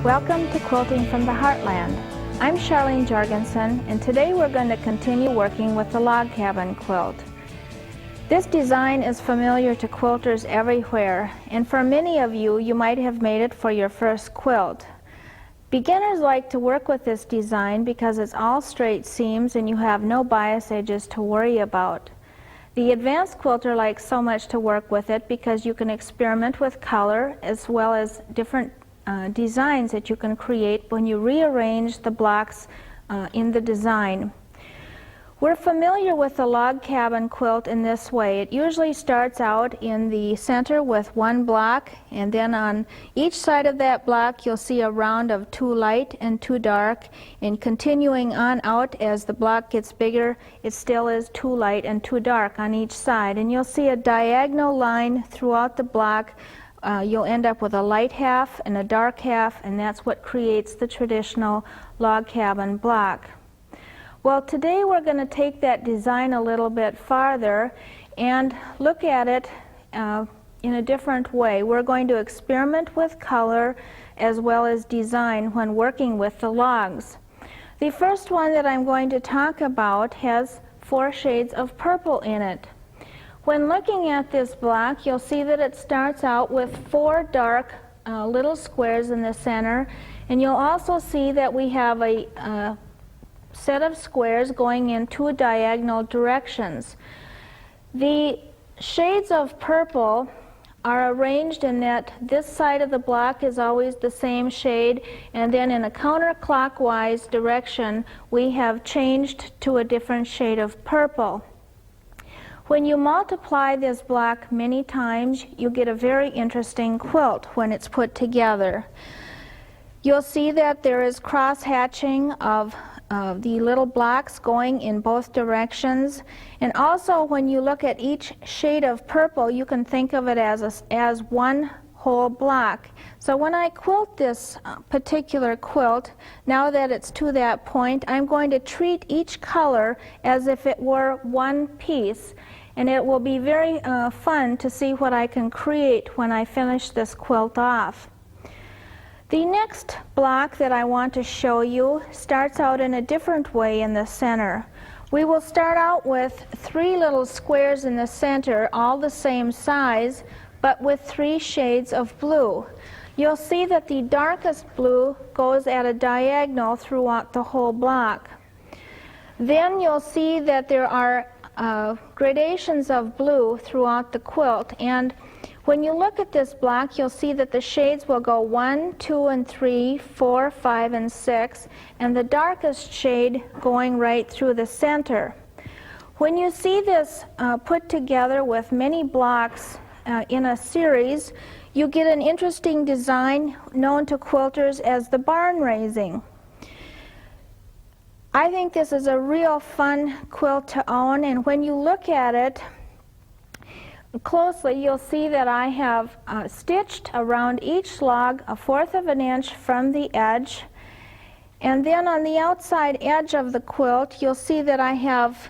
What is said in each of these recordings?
Welcome to Quilting from the Heartland. I'm Charlene Jorgensen, and today we're going to continue working with the log cabin quilt. This design is familiar to quilters everywhere, and for many of you, you might have made it for your first quilt. Beginners like to work with this design because it's all straight seams and you have no bias edges to worry about. The advanced quilter likes so much to work with it because you can experiment with color as well as different designs that you can create when you rearrange the blocks in the design. We're familiar with the log cabin quilt in this way. It usually starts out in the center with one block, and then on each side of that block you'll see a round of 2 light and 2 dark, and continuing on out as the block gets bigger it still is 2 light and 2 dark on each side, and you'll see a diagonal line throughout the block. You'll end up with a light half and a dark half, and that's what creates the traditional log cabin block. Well, today we're going to take that design a little bit farther and look at it in a different way. We're going to experiment with color as well as design when working with the logs. The first one that I'm going to talk about has 4 shades of purple in it. When looking at this block, you'll see that it starts out with 4 dark little squares in the center, and you'll also see that we have a set of squares going in 2 diagonal directions. The shades of purple are arranged in that this side of the block is always the same shade, and then in a counterclockwise direction we have changed to a different shade of purple. When you multiply this block many times, you get a very interesting quilt when it's put together. You'll see that there is cross-hatching of the little blocks going in both directions, and also when you look at each shade of purple you can think of it as one whole block. So when I quilt this particular quilt, now that it's to that point, I'm going to treat each color as if it were one piece, and it will be very fun to see what I can create when I finish this quilt off. The next block that I want to show you starts out in a different way in the center. We will start out with 3 little squares in the center, all the same size, but with 3 shades of blue. You'll see that the darkest blue goes at a diagonal throughout the whole block. Then you'll see that there are gradations of blue throughout the quilt, and when you look at this block you'll see that the shades will go 1, 2, and 3, 4, 5, and 6, and the darkest shade going right through the center. When you see this put together with many blocks in a series, you get an interesting design known to quilters as the barn raising. I think this is a real fun quilt to own, and when you look at it closely you'll see that I have stitched around each log 1/4 of an inch from the edge, and then on the outside edge of the quilt you'll see that I have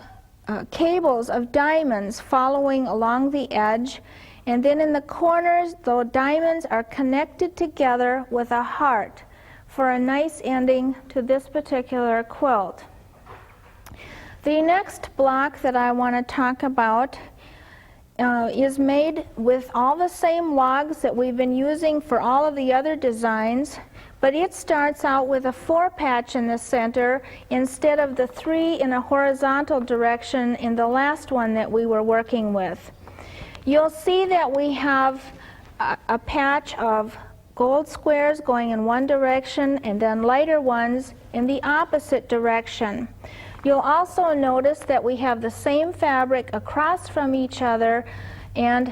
cables of diamonds following along the edge, and then in the corners the diamonds are connected together with a heart for a nice ending to this particular quilt. The next block that I want to talk about is made with all the same logs that we've been using for all of the other designs, but it starts out with a 4 patch in the center instead of the 3 in a horizontal direction in the last one that we were working with. You'll see that we have a patch of gold squares going in one direction and then lighter ones in the opposite direction. You'll also notice that we have the same fabric across from each other and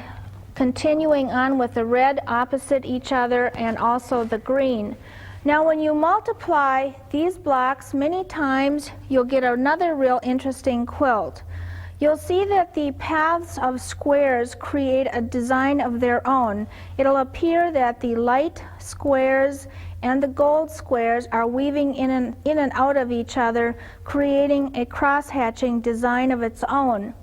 continuing on with the red opposite each other and also the green. Now when you multiply these blocks many times you'll get another real interesting quilt. You'll see that the paths of squares create a design of their own. It'll appear that the light squares and the gold squares are weaving in and out of each other, creating a cross-hatching design of its own.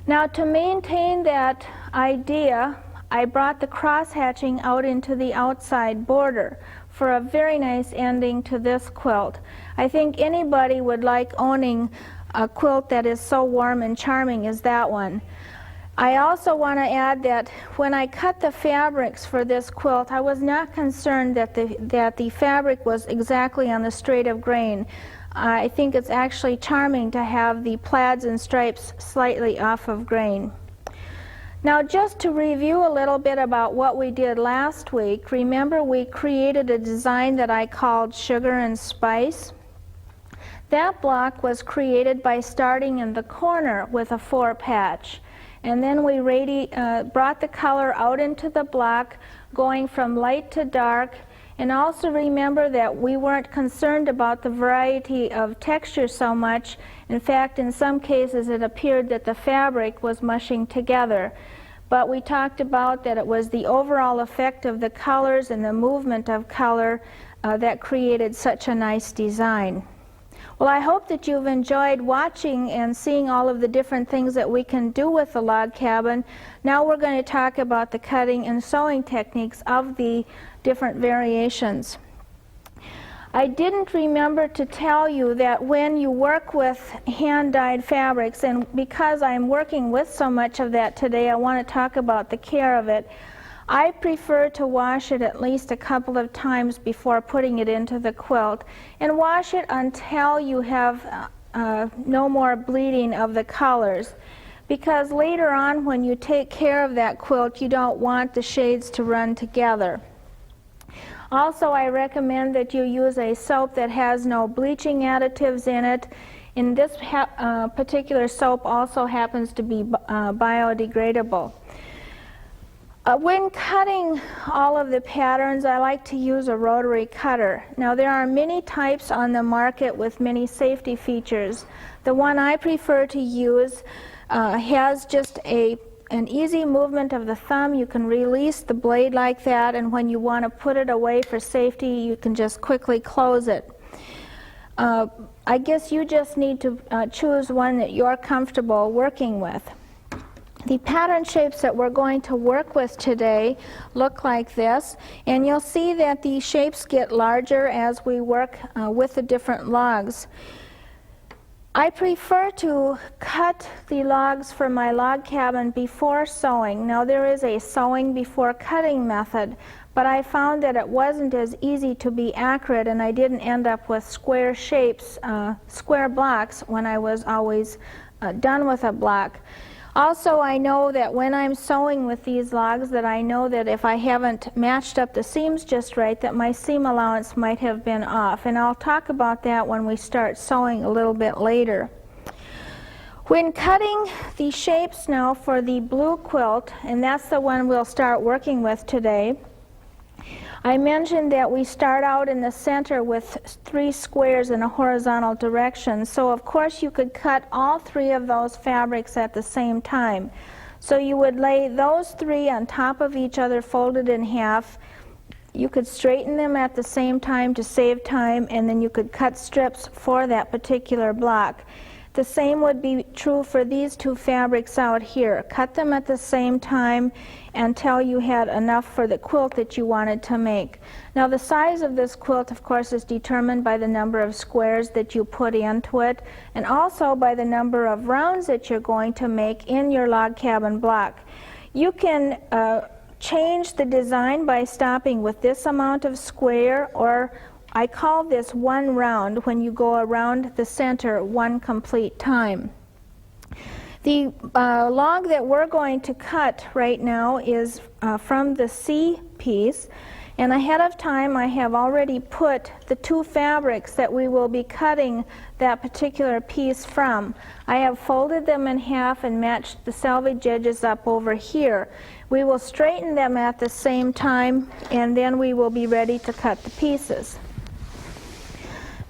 Now to maintain that idea, I brought the cross-hatching out into the outside border. for a very nice ending to this quilt. I think anybody would like owning a quilt that is so warm and charming as that one. I also want to add that when I cut the fabrics for this quilt, I was not concerned that the fabric was exactly on the straight of grain. I think it's actually charming to have the plaids and stripes slightly off of grain. Now, just to review a little bit about what we did last week, remember we created a design that I called Sugar and Spice. That block was created by starting in the corner with a 4-patch. And then we brought the color out into the block, going from light to dark. And also remember that we weren't concerned about the variety of texture so much. In fact, in some cases it appeared that the fabric was mushing together. But we talked about that it was the overall effect of the colors and the movement of color that created such a nice design. Well, I hope that you've enjoyed watching and seeing all of the different things that we can do with the log cabin. Now we're going to talk about the cutting and sewing techniques of the different variations. I didn't remember to tell you that when you work with hand-dyed fabrics, and because I'm working with so much of that today, I want to talk about the care of it. I prefer to wash it at least a couple of times before putting it into the quilt, and wash it until you have no more bleeding of the colors, because later on when you take care of that quilt you don't want the shades to run together. Also, I recommend that you use a soap that has no bleaching additives in it. And this particular soap also happens to be biodegradable. When cutting all of the patterns, I like to use a rotary cutter. Now, there are many types on the market with many safety features. The one I prefer to use has just an easy movement of the thumb. You can release the blade like that, and when you want to put it away for safety, you can just quickly close it. I guess you just need to choose one that you're comfortable working with. The pattern shapes that we're going to work with today look like this, and you'll see that the shapes get larger as we work with the different logs. I prefer to cut the logs for my log cabin before sewing. Now, there is a sewing before cutting method, but I found that it wasn't as easy to be accurate, and I didn't end up with square shapes, square blocks when I was always done with a block. Also, I know that when I'm sewing with these logs, that I know that if I haven't matched up the seams just right, that my seam allowance might have been off. And I'll talk about that when we start sewing a little bit later. When cutting the shapes now for the blue quilt, and that's the one we'll start working with today, I mentioned that we start out in the center with 3 squares in a horizontal direction. So of course you could cut all 3 of those fabrics at the same time. So you would lay those 3 on top of each other, folded in half. You could straighten them at the same time to save time, and then you could cut strips for that particular block. The same would be true for these 2 fabrics out here. Cut them at the same time until you had enough for the quilt that you wanted to make. Now, the size of this quilt, of course, is determined by the number of squares that you put into it, and also by the number of rounds that you're going to make in your log cabin block. You can change the design by stopping with this amount of square, or I call this 1 round when you go around the center 1 complete time. The log that we're going to cut right now is from the C piece, and ahead of time I have already put the 2 fabrics that we will be cutting that particular piece from. I have folded them in half and matched the selvage edges up over here. We will straighten them at the same time, and then we will be ready to cut the pieces.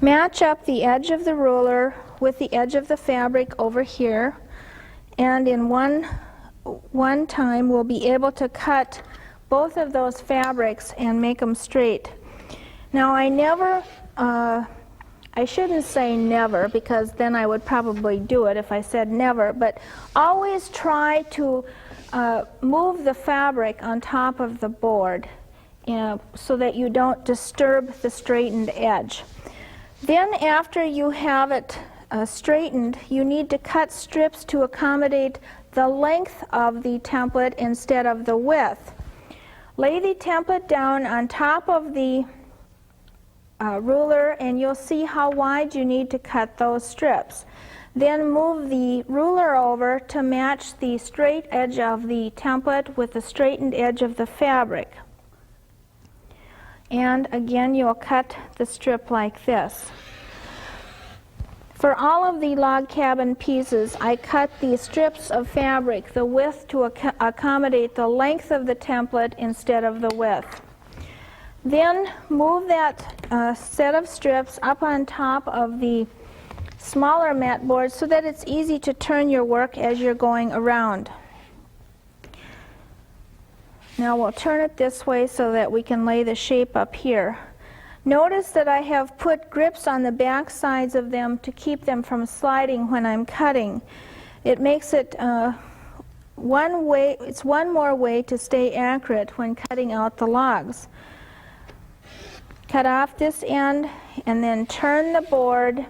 Match up the edge of the ruler with the edge of the fabric over here, and in one time we'll be able to cut both of those fabrics and make them straight. Now, I shouldn't say never, because then I would probably do it if I said never, but always try to move the fabric on top of the board. so that you don't disturb the straightened edge. Then after you have it straightened, you need to cut strips to accommodate the length of the template instead of the width. Lay the template down on top of the ruler and you'll see how wide you need to cut those strips. Then move the ruler over to match the straight edge of the template with the straightened edge of the fabric. And again, you'll cut the strip like this. For all of the log cabin pieces, I cut the strips of fabric, the width to accommodate the length of the template instead of the width. Then move that set of strips up on top of the smaller mat board so that it's easy to turn your work as you're going around. Now we'll turn it this way so that we can lay the shape up here. Notice that I have put grips on the back sides of them to keep them from sliding when I'm cutting. It makes it one more way to stay accurate when cutting out the logs. Cut off this end and then turn the board,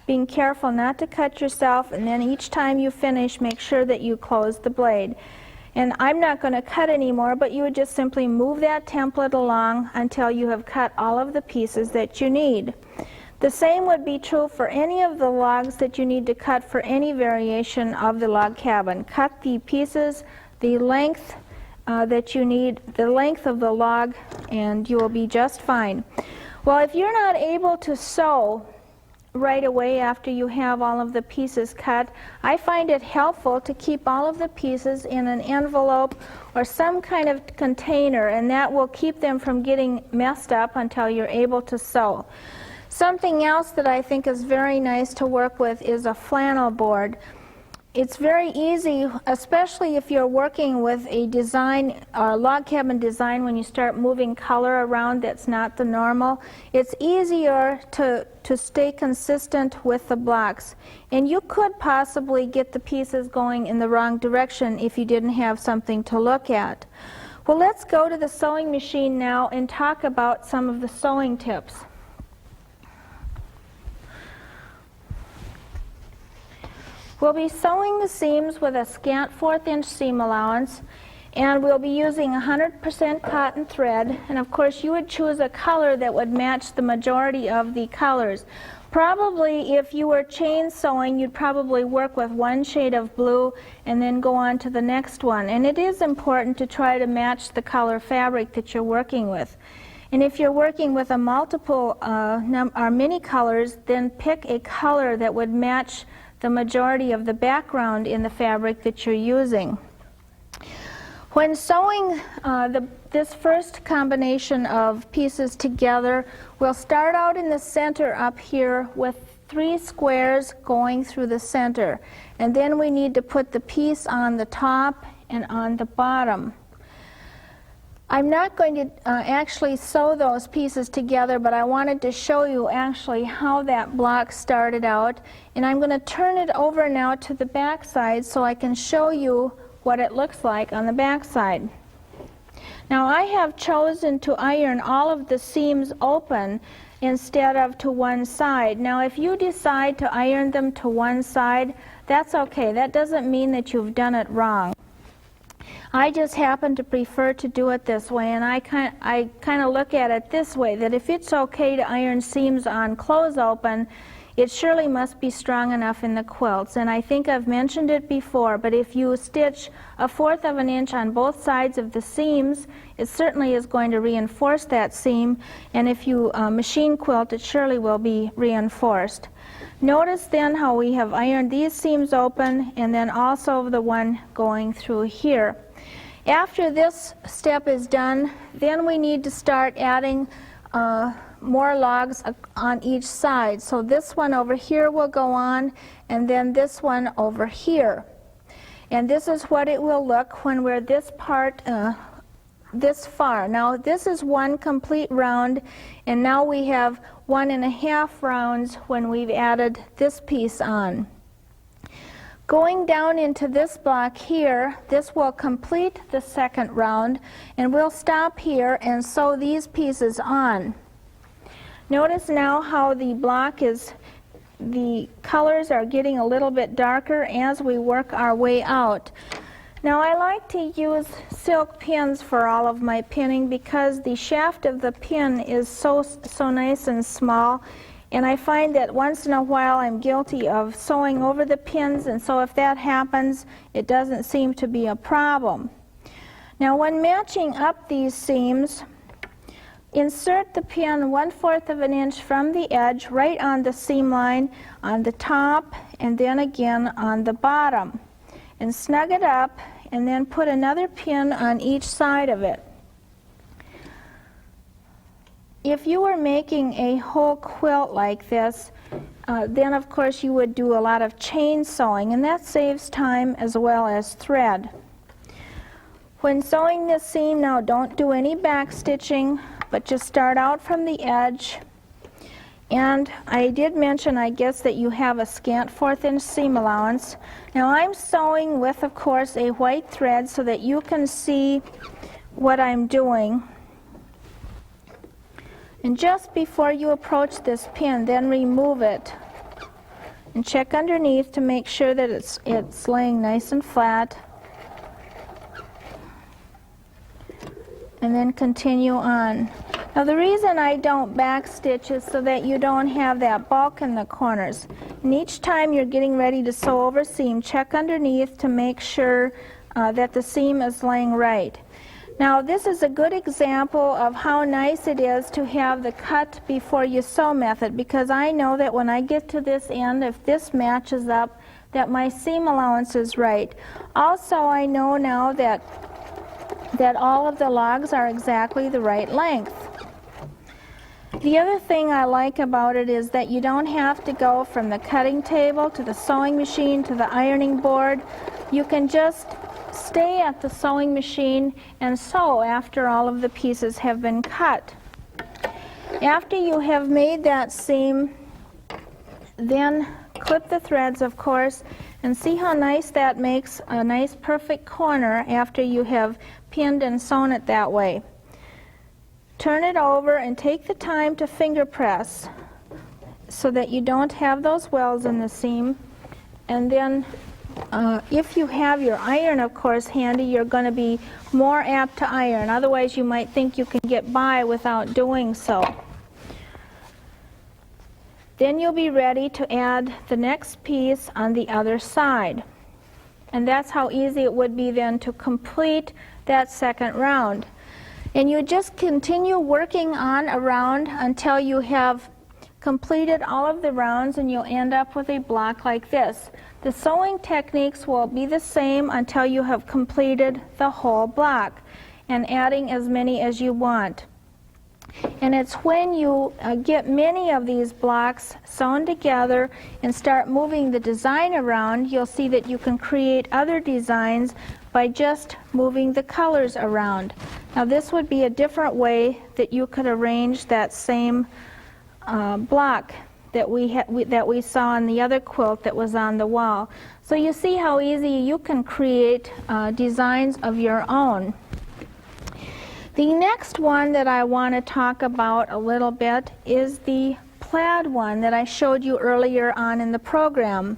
being careful not to cut yourself, and then each time you finish, make sure that you close the blade. And I'm not going to cut anymore, but you would just simply move that template along until you have cut all of the pieces that you need. The same would be true for any of the logs that you need to cut for any variation of the log cabin. Cut the pieces, the length that you need, the length of the log, and you will be just fine. Well, if you're not able to sew right away after you have all of the pieces cut, I find it helpful to keep all of the pieces in an envelope or some kind of container, and that will keep them from getting messed up until you're able to sew. Something else that I think is very nice to work with is a flannel board. It's very easy, especially if you're working with a design or a log cabin design when you start moving color around that's not the normal. It's easier to stay consistent with the blocks. And you could possibly get the pieces going in the wrong direction if you didn't have something to look at. Well, let's go to the sewing machine now and talk about some of the sewing tips. We'll be sewing the seams with a scant 1/4 inch seam allowance, and we'll be using 100% cotton thread, and of course you would choose a color that would match the majority of the colors. Probably if you were chain sewing, you'd probably work with one shade of blue and then go on to the next one, and it is important to try to match the color fabric that you're working with. And if you're working with a multiple or many colors, then pick a color that would match the majority of the background in the fabric that you're using. When sewing this first combination of pieces together, we'll start out in the center up here with 3 squares going through the center, and then we need to put the piece on the top and on the bottom. I'm not going to actually sew those pieces together, but I wanted to show you actually how that block started out. And I'm going to turn it over now to the back side so I can show you what it looks like on the back side. Now I have chosen to iron all of the seams open instead of to one side. Now if you decide to iron them to one side, that's okay. That doesn't mean that you've done it wrong. I just happen to prefer to do it this way, and I kind of look at it this way, that if it's okay to iron seams on close open, it surely must be strong enough in the quilts. And I think I've mentioned it before, but if you stitch 1/4 of an inch on both sides of the seams, it certainly is going to reinforce that seam, and if you machine quilt, it surely will be reinforced. Notice then how we have ironed these seams open, and then also the one going through here. After this step is done, then we need to start adding more logs on each side. So this one over here will go on, and then this one over here. And this is what it will look when we're this part this far. Now this is one complete round, and now we have 1.5 rounds when we've added this piece on. Going down into this block here, this will complete the second round, and we'll stop here and sew these pieces on. Notice now how the colors are getting a little bit darker as we work our way out. Now I like to use silk pins for all of my pinning because the shaft of the pin is so nice and small, and I find that once in a while I'm guilty of sewing over the pins, and so if that happens, it doesn't seem to be a problem. Now when matching up these seams, insert the pin 1/4 of an inch from the edge right on the seam line on the top and then again on the bottom, and snug it up, and then put another pin on each side of it. If you were making a whole quilt like this, then of course you would do a lot of chain sewing, and that saves time as well as thread. When sewing this seam, now don't do any back stitching, but just start out from the edge. And I did mention, I guess, that you have a scant 1/4 inch seam allowance. Now I'm sewing with, of course, a white thread so that you can see what I'm doing. And just before you approach this pin, then remove it and check underneath to make sure that it's laying nice and flat. And then continue on. Now the reason I don't back stitch is so that you don't have that bulk in the corners. And each time you're getting ready to sew over seam, check underneath to make sure that the seam is laying right. Now this is a good example of how nice it is to have the cut before you sew method, because I know that when I get to this end, if this matches up, that my seam allowance is right. Also, I know now that all of the logs are exactly the right length. The other thing I like about it is that you don't have to go from the cutting table to the sewing machine to the ironing board. You can just stay at the sewing machine and sew after all of the pieces have been cut. After you have made that seam, then clip the threads, of course, and see how nice that makes a nice perfect corner after you have pinned and sewn it that way. Turn it over and take the time to finger press so that you don't have those wells in the seam. And then if you have your iron, of course, handy, you're going to be more apt to iron. Otherwise, you might think you can get by without doing so. Then you'll be ready to add the next piece on the other side. And that's how easy it would be then to complete that second round. And you just continue working on a round until you have completed all of the rounds, and you'll end up with a block like this. The sewing techniques will be the same until you have completed the whole block, and adding as many as you want. And it's when you get many of these blocks sewn together and start moving the design around, you'll see that you can create other designs by just moving the colors around. Now this would be a different way that you could arrange that same block that we saw on the other quilt that was on the wall. So you see how easy you can create designs of your own. The next one that I want to talk about a little bit is the plaid one that I showed you earlier on in the program.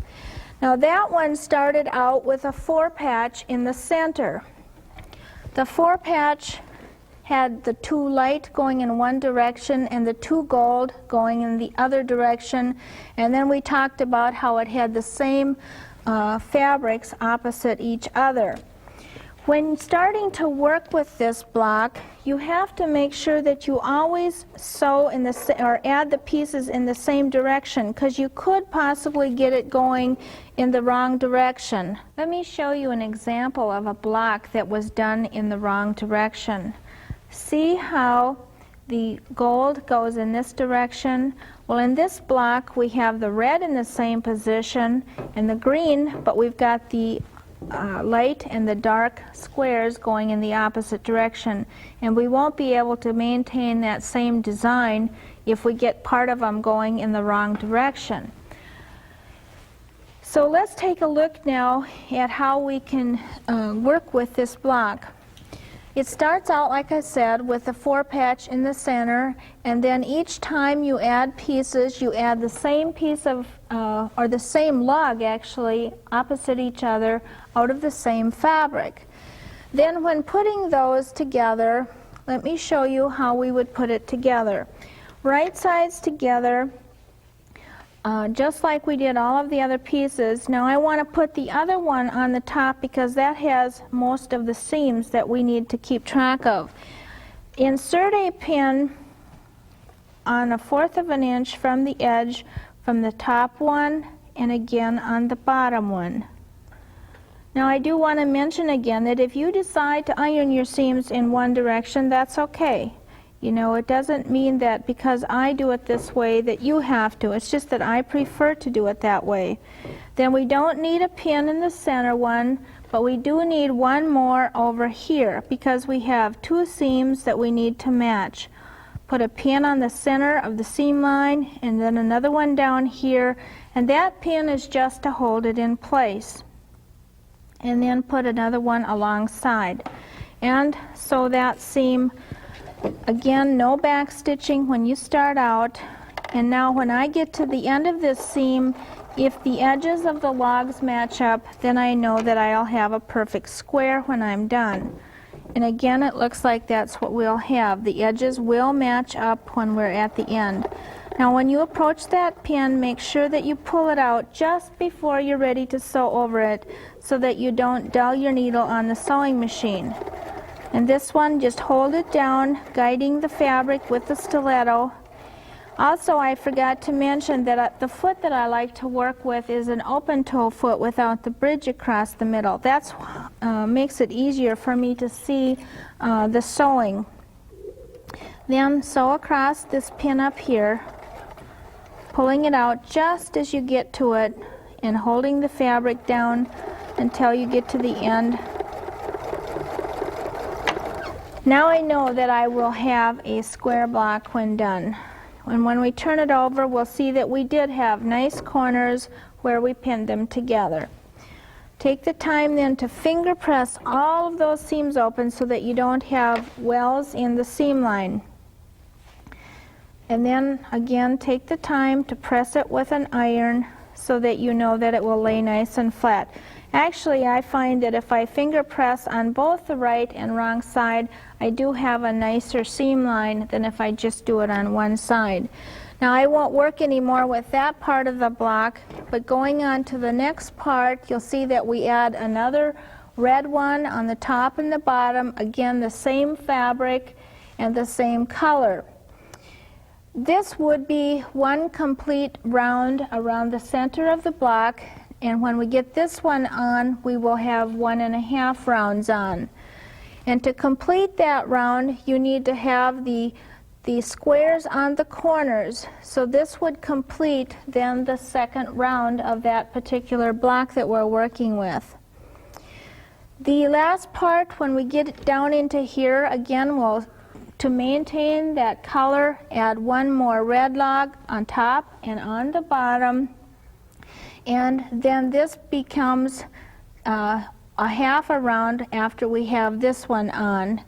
Now that one started out with a 4-patch in the center. The 4-patch had the 2 light going in one direction and the 2 gold going in the other direction, and then we talked about how it had the same fabrics opposite each other. When starting to work with this block, you have to make sure that you always sew in or add the pieces in the same direction, because you could possibly get it going in the wrong direction. Let me show you an example of a block that was done in the wrong direction. See how the gold goes in this direction? Well, in this block we have the red in the same position and the green, but we've got the light and the dark squares going in the opposite direction, and we won't be able to maintain that same design if we get part of them going in the wrong direction. So let's take a look now at how we can work with this block. It starts out, like I said, with a 4-patch in the center, and then each time you add pieces, you add the same piece of, or the same log actually, opposite each other, out of the same fabric. Then when putting those together, let me show you how we would put it together. Right sides together, just like we did all of the other pieces. Now I want to put the other one on the top because that has most of the seams that we need to keep track of. Insert a pin on 1/4 of an inch from the edge from the top one and again on the bottom one. Now I do want to mention again that if you decide to iron your seams in one direction, that's okay. You know, it doesn't mean that because I do it this way that you have to. It's just that I prefer to do it that way. Then we don't need a pin in the center one, but we do need one more over here because we have 2 seams that we need to match. Put a pin on the center of the seam line and then another one down here, and that pin is just to hold it in place. And then put another one alongside. And so that seam, again, no back stitching when you start out. And now when I get to the end of this seam, if the edges of the logs match up, then I know that I'll have a perfect square when I'm done. And again, it looks like that's what we'll have. The edges will match up when we're at the end. Now when you approach that pin, make sure that you pull it out just before you're ready to sew over it so that you don't dull your needle on the sewing machine. And this one, just hold it down, guiding the fabric with the stiletto. Also, I forgot to mention that the foot that I like to work with is an open toe foot without the bridge across the middle. That's makes it easier for me to see the sewing. Then sew across this pin up here, pulling it out just as you get to it and holding the fabric down until you get to the end. Now I know that I will have a square block when done. And when we turn it over, we'll see that we did have nice corners where we pinned them together. Take the time then to finger press all of those seams open so that you don't have wells in the seam line. And then again, take the time to press it with an iron so that you know that it will lay nice and flat. Actually, I find that if I finger press on both the right and wrong side, I do have a nicer seam line than if I just do it on one side. Now I won't work anymore with that part of the block, but going on to the next part, you'll see that we add another red one on the top and the bottom, again the same fabric and the same color. This would be one complete round around the center of the block, and when we get this one on, we will have 1.5 rounds on. And to complete that round, you need to have the squares on the corners. So this would complete then the second round of that particular block that we're working with. The last part, when we get down into here, again, to maintain that color, add one more red log on top and on the bottom. And then this becomes a half a round after we have this one on.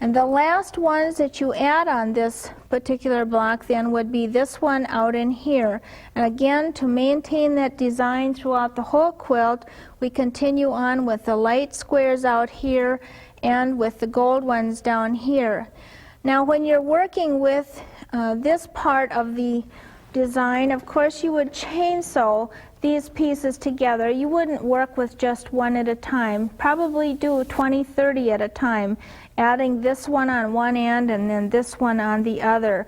And the last ones that you add on this particular block then would be this one out in here. And again, to maintain that design throughout the whole quilt, we continue on with the light squares out here and with the gold ones down here. Now when you're working with this part of the design, of course you would chain sew these pieces together. You wouldn't work with just one at a time. Probably do 20, 30 at a time, adding this one on one end and then this one on the other.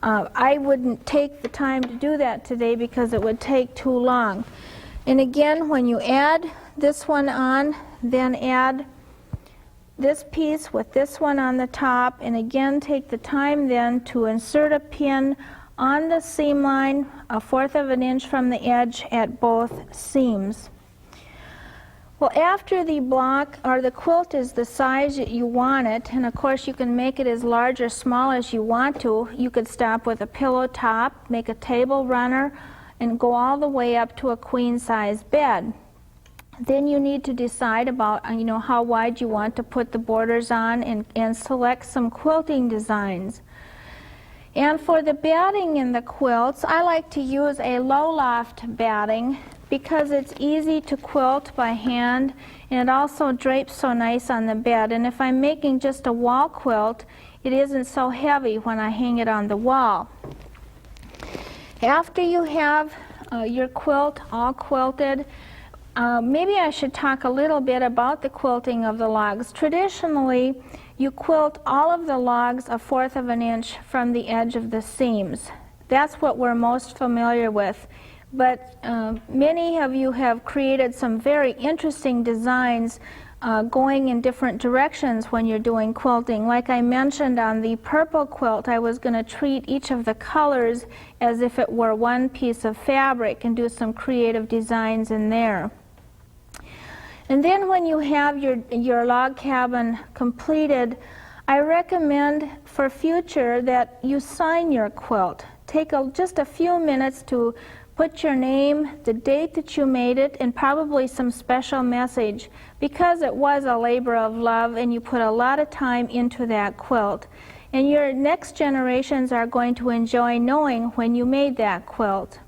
I wouldn't take the time to do that today because it would take too long. And again, when you add this one on, then add this piece with this one on the top, and again take the time then to insert a pin on the seam line 1/4 of an inch from the edge at both seams. Well, after the block or the quilt is the size that you want it, and of course you can make it as large or small as you want to. You could stop with a pillow top, make a table runner, and go all the way up to a queen size bed. Then you need to decide about how wide you want to put the borders on, and select some quilting designs. And for the batting in the quilts, I like to use a low loft batting because it's easy to quilt by hand, and it also drapes so nice on the bed. And if I'm making just a wall quilt, it isn't so heavy when I hang it on the wall. After you have your quilt all quilted, maybe I should talk a little bit about the quilting of the logs. Traditionally, you quilt all of the logs 1/4 of an inch from the edge of the seams. That's what we're most familiar with. But many of you have created some very interesting designs going in different directions when you're doing quilting. Like I mentioned on the purple quilt, I was going to treat each of the colors as if it were one piece of fabric and do some creative designs in there. And then when you have your log cabin completed, I recommend for future that you sign your quilt. Take just a few minutes to put your name, the date that you made it, and probably some special message, because it was a labor of love and you put a lot of time into that quilt. And your next generations are going to enjoy knowing when you made that quilt.